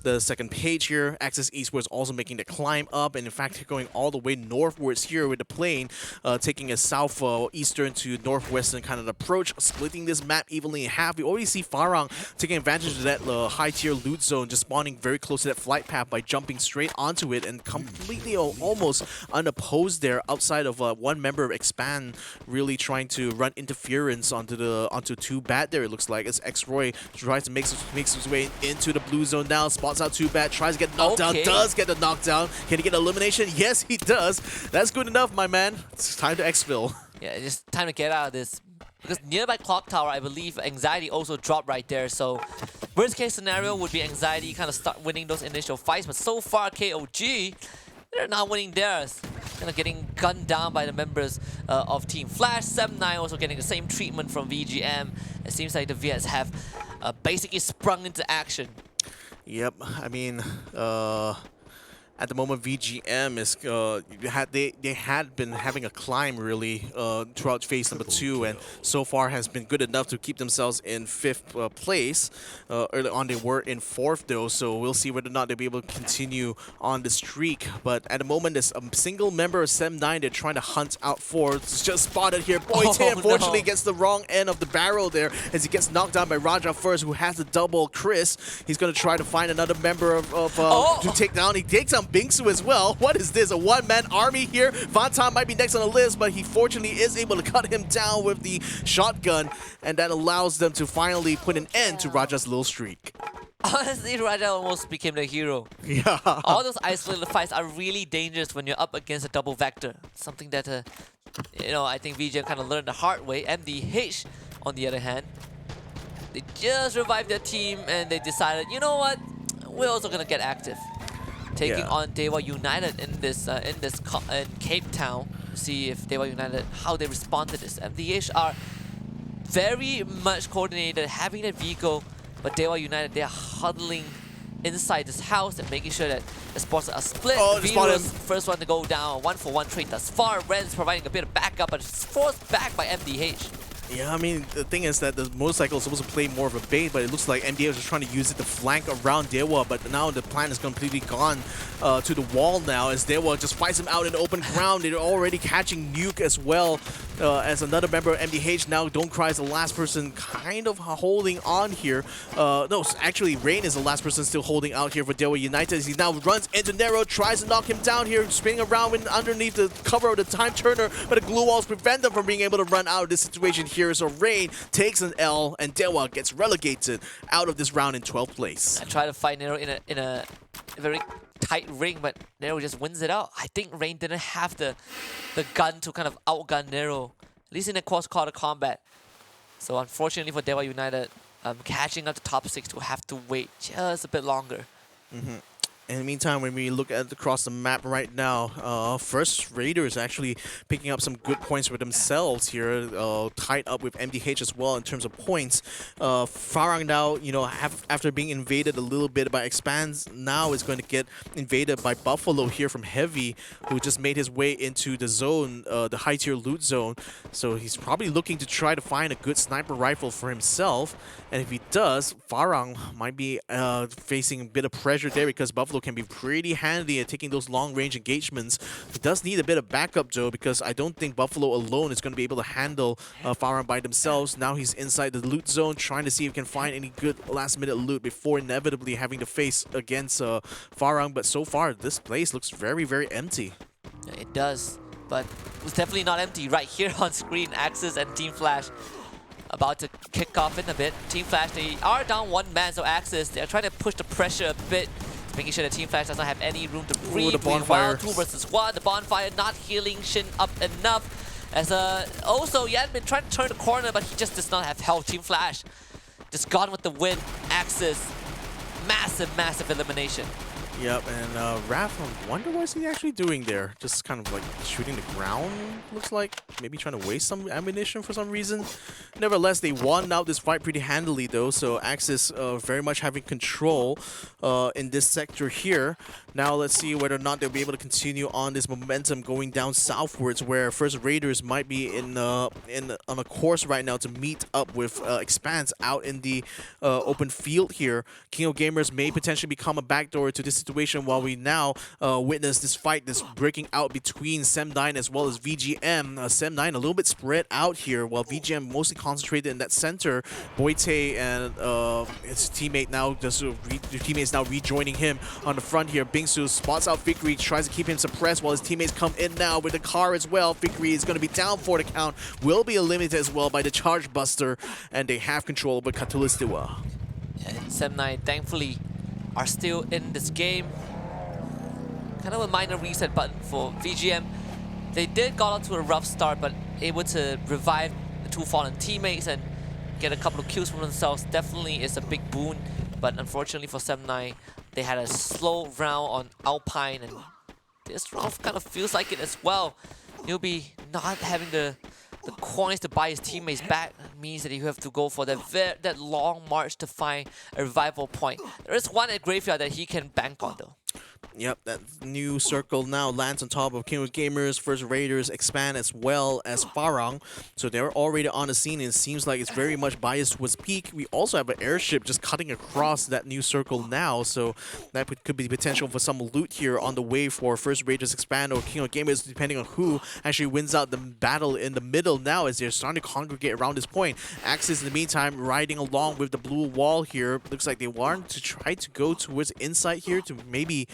the second page here. Access Esports also making the climb up, and in fact going all the way northwards here with the plane, taking a south eastern to northwestern kind of approach, splitting this map evenly in half. We already see Farang taking advantage of that high tier loot zone, just spawning very close to that flight path by jumping straight onto it and completely almost unopposed there outside of one member of Expand really trying to run interference onto 2 Bad there, it looks like, as X-Roy tries to make his way into the blue zone now, spots out 2 Bad, tries to get knocked down, does get the knockdown. Can he get elimination? Yes, he does. That's good enough, my man. It's time to exfil. Yeah, it's just time to get out of this. Because nearby Clock Tower, I believe Anxiety also dropped right there. So worst case scenario would be Anxiety kind of start winning those initial fights. But so far, KOG, they're not winning theirs. Kind of getting gunned down by the members of Team Flash. Sem9 also getting the same treatment from VGM. It seems like the VS have basically sprung into action. Yep, I mean, at the moment, VGM is they had been having a climb really throughout phase number 2, and so far has been good enough to keep themselves in 5th place. Early on, they were in 4th though, so we'll see whether or not they'll be able to continue on the streak. But at the moment, there's a single member of Sem9 they're trying to hunt out for. It's just spotted here. Boyte unfortunately gets the wrong end of the barrel there as he gets knocked down by Raja first, who has the double Chris. He's going to try to find another member to take down. He takes down Bingsu as well. What is this? A one-man army here? Vantan might be next on the list, but he fortunately is able to cut him down with the shotgun, and that allows them to finally put an end to Raja's little streak. Honestly, Raja almost became the hero. Yeah. All those isolated fights are really dangerous when you're up against a double vector. Something that, I think VGM kind of learned the hard way. MDH, on the other hand, they just revived their team and they decided, you know what? We're also gonna get active. Taking on Dewa United in Cape Town. See if Dewa United, how they respond to this. MDH are very much coordinated, having that vehicle, but Dewa United, they are huddling inside this house and making sure that the spots are split. Venus, first one to go down, 1-for-1 trade thus far. Ren's providing a bit of backup, but it's forced back by MDH. Yeah, I mean, the thing is that the motorcycle is supposed to play more of a bait, but it looks like MDH is trying to use it to flank around Dewa, but now the plan is completely gone to the wall now as Dewa just fights him out in the open ground. They're already catching Nuke as well as another member of MDH now. Don't Cry is the last person kind of holding on here. No, actually, Rain is the last person still holding out here for Dewa United as he now runs into Nero, tries to knock him down here, spinning around underneath the cover of the Time Turner, but the glue walls prevent them from being able to run out of this situation here. So Rain takes an L, and Dewa gets relegated out of this round in 12th place. I try to fight Nero in a very tight ring, but Nero just wins it out. I think Rain didn't have the gun to kind of outgun Nero, at least in the cross-quarter combat. So unfortunately for Dewa United, catching up to top 6 will have to wait just a bit longer. In the meantime, when we look at across the map right now, first Raiders actually picking up some good points for themselves here, tied up with MDH as well in terms of points. Farang now, after being invaded a little bit by Expands, now is going to get invaded by Buffalo here from Heavy, who just made his way into the zone, the high tier loot zone. So he's probably looking to try to find a good sniper rifle for himself. And if he does, Farang might be facing a bit of pressure there because Buffalo can be pretty handy at taking those long-range engagements. He does need a bit of backup though, because I don't think Buffalo alone is going to be able to handle Farang by themselves. Now he's inside the loot zone, trying to see if he can find any good last-minute loot before inevitably having to face against Farang. But so far, this place looks very, very empty. Yeah, it does, but it's definitely not empty. Right here on screen, Axis and Team Flash about to kick off in a bit. Team Flash, they are down one man, so Axis, they're trying to push the pressure a bit, making sure the Team Flash does not have any room to breathe. The bonfire. 2 versus 1. The bonfire not healing Shin up enough. As also Yan been trying to turn the corner, but he just does not have health. Team Flash just gone with the win. Axis, massive, massive elimination. Yep, and Raph, I wonder what's he actually doing there? Just kind of like shooting the ground, looks like. Maybe trying to waste some ammunition for some reason. Nevertheless, they won out this fight pretty handily though, so Axis very much having control in this sector here. Now let's see whether or not they'll be able to continue on this momentum going down southwards, where first Raiders might be on a course right now to meet up with Expanse out in the open field here. King of Gamers may potentially become a backdoor to this situation, while we now witness this fight that's breaking out between Sem9 as well as VGM. Sem9 a little bit spread out here, while VGM mostly concentrated in that center. Boite and his teammate now teammates now rejoining him on the front here. Bingsu spots out Vickery, tries to keep him suppressed while his teammates come in now with the car as well. Vickery is going to be down for the count, will be eliminated as well by the Charge Buster, and they have control over Katulistiwa. And Sem9 thankfully are still in this game. Kind of a minor reset button for VGM. They did got off to a rough start, but able to revive the two fallen teammates and get a couple of kills for themselves definitely is a big boon. But unfortunately for Sem9, they had a slow round on Alpine, and this round kind of feels like it as well. Newbie not having the coins to buy his teammates back means that you have to go for that long march to find a revival point. There is one at Graveyard that he can bank on though. Yep, that new circle now lands on top of King of Gamers, First Raiders, Expand, as well as Farang. So they're already on the scene, and it seems like it's very much biased towards peak. We also have an airship just cutting across that new circle now, so that could be potential for some loot here on the way for First Raiders, Expand, or King of Gamers, depending on who actually wins out the battle in the middle now, as they're starting to congregate around this point. Axis, in the meantime, riding along with the blue wall here. Looks like they want to try to go towards inside here to maybe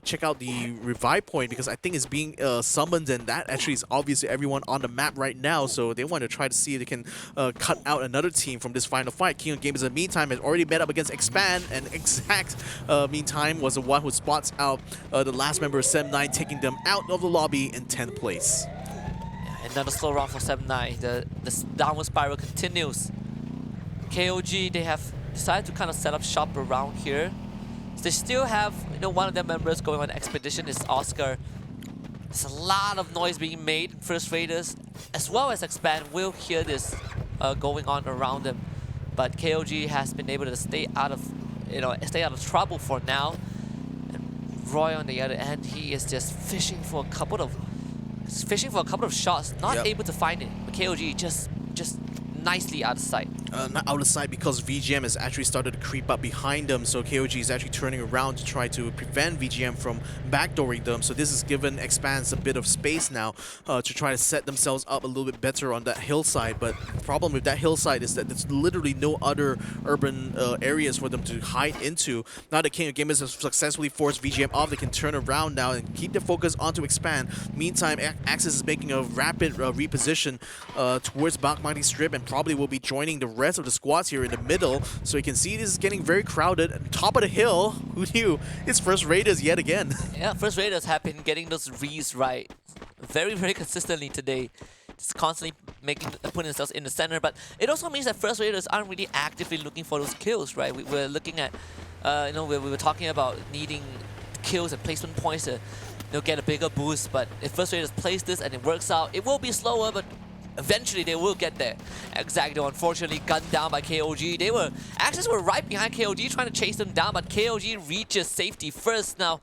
check out the revive point, because I think it's being summoned, and that actually is obviously everyone on the map right now, so they want to try to see if they can cut out another team from this final fight. King of Gamers in the meantime has already met up against Expand, and Exact meantime was the one who spots out the last member of Sem9, taking them out of the lobby in 10th place. Yeah, another slow round for Sem9. The downward spiral continues. KOG, they have decided to kind of set up shop around here. They still have, one of their members going on expedition is Oscar. There's a lot of noise being made. First Raiders, as well as Expand, will hear this going on around them. But KOG has been able to stay out of trouble for now. And Roy, on the other end, he is just fishing for a couple of shots, not able to find it. But KOG just nicely out of sight. Not out of sight because VGM has actually started to creep up behind them, so KOG is actually turning around to try to prevent VGM from backdooring them. So this has given Expanse a bit of space now to try to set themselves up a little bit better on that hillside. But the problem with that hillside is that there's literally no other urban areas for them to hide into. Now that King of Gamers has successfully forced VGM off, they can turn around now and keep their focus onto Expand. Meantime, Axis is making a rapid reposition towards Bakmati Strip, and probably will be joining the rest of the squads here in the middle. So you can see this is getting very crowded. Top of the hill, who knew? It's First Raiders yet again. Yeah, First Raiders have been getting those reads right very, very consistently today. Just constantly putting themselves in the center, but it also means that First Raiders aren't really actively looking for those kills, right? We're looking at, we were talking about needing kills and placement points to get a bigger boost, but if First Raiders plays this and it works out, it will be slower, but eventually they will get there. Exacto, unfortunately, gunned down by KOG. Axis were right behind KOG trying to chase them down, but KOG reaches safety first. Now,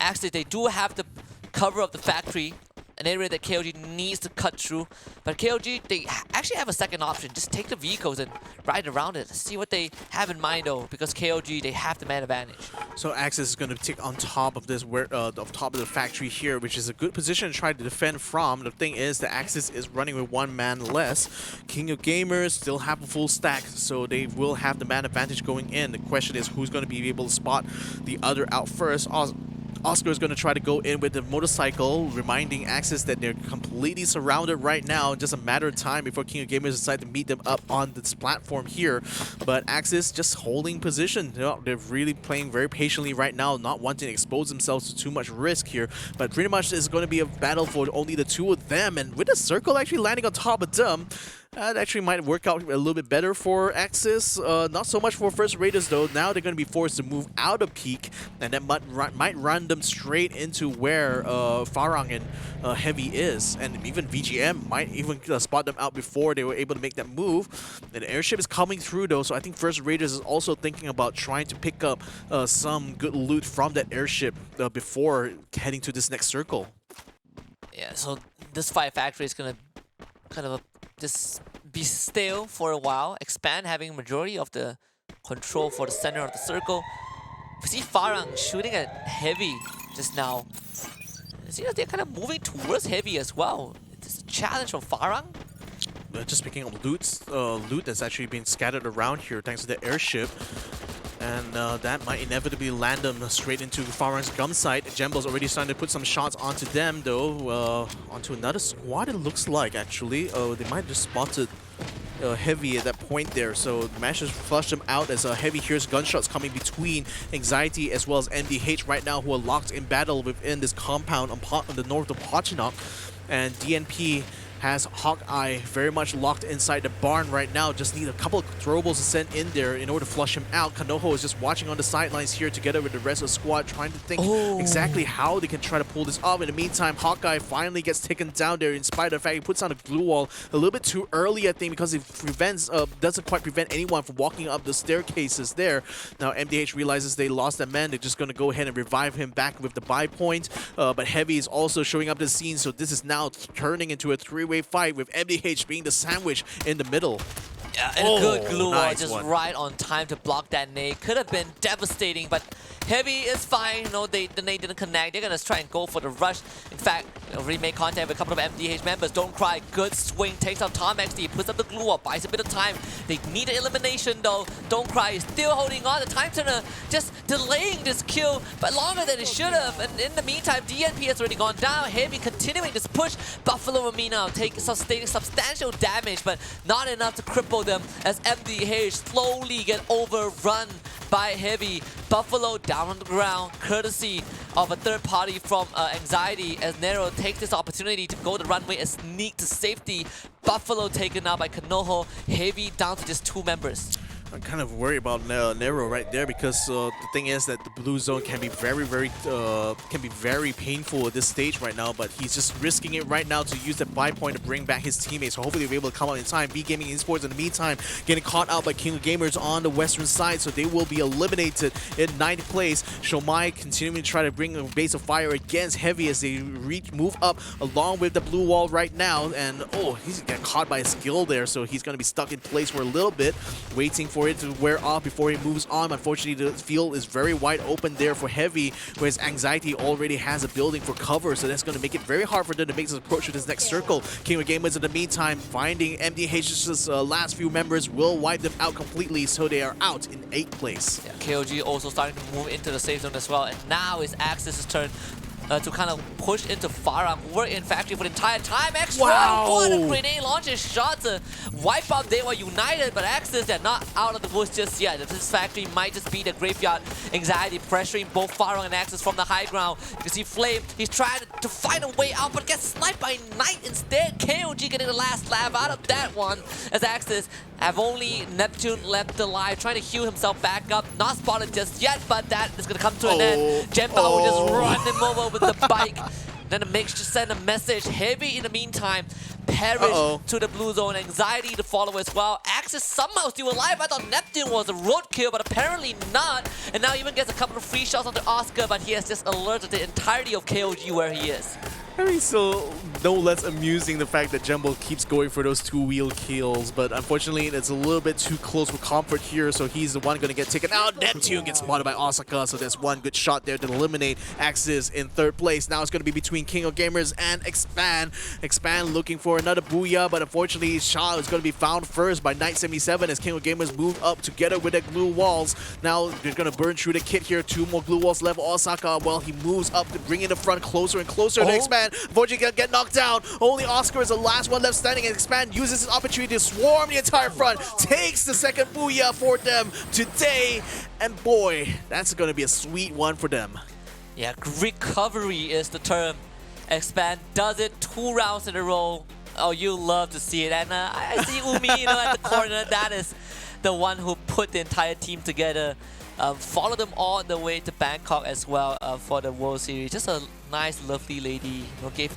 Axis, they do have the cover of the factory, an area that KOG needs to cut through. But KOG, they actually have a second option. Just take the vehicles and ride around it. Let's see what they have in mind, though, because KOG, they have the man advantage. So Axis is going to take on top of this, top of the factory here, which is a good position to try to defend from. The thing is, the Axis is running with one man less. King of Gamers still have a full stack, so they will have the man advantage going in. The question is, who's going to be able to spot the other out first? Oscar is going to try to go in with the motorcycle, reminding Axis that they're completely surrounded right now. Just a matter of time before King of Gamers decide to meet them up on this platform here. But Axis just holding position. They're really playing very patiently right now, not wanting to expose themselves to too much risk here. But pretty much it's going to be a battle for only the two of them. And with the circle actually landing on top of them, That actually might work out a little bit better for Axis. Not so much for First Raiders though. Now they're going to be forced to move out of Peak, and that might run them straight into where Farang and Heavy is. And even VGM might even spot them out before they were able to make that move. And the airship is coming through though, so I think First Raiders is also thinking about trying to pick up some good loot from that airship before heading to this next circle. Yeah, so this Fire Factory is gonna kind of just be stale for a while. Expand having majority of the control for the center of the circle. We see Farang shooting at Heavy just now. It seems like they're kind of moving towards Heavy as well. It's a challenge from Farang. Just picking up loot that's actually being scattered around here thanks to the airship. And that might inevitably land them straight into Farang's gun sight. Jembo's already starting to put some shots onto them, though. Onto another squad, it looks like, actually. Oh, they might have just spotted Heavy at that point there. So managed to flush them out as Heavy hears gunshots coming between Anxiety as well as MDH right now, who are locked in battle within this compound on the north of Pochinok. And DNP has Hawkeye very much locked inside the barn right now. Just need a couple of throwables to send in there in order to flush him out. Kanoho is just watching on the sidelines here together with the rest of the squad, trying to think exactly how they can try to pull this off. In the meantime, Hawkeye finally gets taken down there in spite of the fact he puts on a glue wall a little bit too early, I think, because it prevents, doesn't quite prevent anyone from walking up the staircases there. Now MDH realizes they lost that man. They're just going to go ahead and revive him back with the buy point. But Heavy is also showing up the scene, so this is now turning into a three-way fight with MDH being the sandwich in the middle. Yeah, and a good glue wall nice just one. right on time to block that nade. Could have been devastating, but Heavy is fine. No, the nade didn't connect. They're gonna try and go for the rush. In fact, remake contact with a couple of MDH members. Don't cry. Good swing. Takes out Tom XD. Puts up the glue wall. Buys a bit of time. They need an elimination though. Don't cry. Is still holding on. The time turner just delaying this kill, but longer than it should have. And in the meantime, DNP has already gone down. Heavy continuing this push. Buffalo and Mina sustaining substantial damage, but not enough to cripple them as MDH slowly get overrun by Heavy. Buffalo down on the ground, courtesy of a third party from Anxiety, as Nero takes this opportunity to go the runway and sneak to safety. Buffalo taken out by Kanoho. Heavy down to just 2 members. I'm kind of worried about Nero right there because the thing is that the blue zone can be very painful at this stage right now, but he's just risking it right now to use the buy point to bring back his teammates. So hopefully he'll be able to come out in time. B Gaming Esports in the meantime getting caught out by King of Gamers on the western side, so they will be eliminated in 9th place. Shomai continuing to try to bring a base of fire against Heavy as they move up along with the blue wall right now, and he's getting caught by a skill there, so he's going to be stuck in place for a little bit, waiting for it to wear off before he moves on. Unfortunately, the field is very wide open there for Heavy, whereas Anxiety already has a building for cover, so that's going to make it very hard for them to make this approach to this next circle. King of Gamers in the meantime finding MDH's last few members will wipe them out completely, so they are out in 8th place. Yeah, KOG also starting to move into the safe zone as well, and now it's Axis' turn to kind of push into Farang, who were in factory for the entire time. Extra! Wow! What a grenade launches shot to wipe out. They were united, but Axis, they're not out of the woods just yet. This factory might just be the graveyard. Anxiety pressuring both Farang and Axis from the high ground. You can see Flame, he's trying to find a way out, but gets sniped by Knight instead. KOG getting the last slab out of that one, as Axis have only Neptune left alive, trying to heal himself back up. Not spotted just yet, but that is going to come to an end. Jemba will just run him over with the bike. Then the Mix just send a message. Heavy in the meantime perish to the blue zone. Anxiety to follow as well. Axis somehow still alive. I thought Neptune was a roadkill, but apparently not. And now even gets a couple of free shots onto Oscar, but he has just alerted the entirety of KOG where he is. I mean, so no less amusing the fact that Jumbo keeps going for those 2-wheel kills, but unfortunately it's a little bit too close for comfort here, so he's the one going to get taken out. Neptune gets spotted by Osaka, so there's one good shot there to eliminate Axis in 3rd place. Now it's going to be between King of Gamers and Expand. Expand looking for another booyah, but unfortunately Shah is going to be found first by Knight77 as King of Gamers move up together with the glue walls. Now they're going to burn through the kit here. 2 more glue walls left. Osaka, well, he moves up to bring in the front closer and closer to Expand. Unfortunately, gonna get knocked down. Only Oscar is the last one left standing, and Expand uses his opportunity to swarm the entire front. Takes the second booyah for them today, and boy, that's gonna be a sweet one for them. Yeah, recovery is the term. Expand does it 2 rounds in a row. Oh, you love to see it, and I see Umi, at the corner. That is the one who put the entire team together. Followed them all the way to Bangkok as well for the World Series. Just a nice, lovely lady. Gave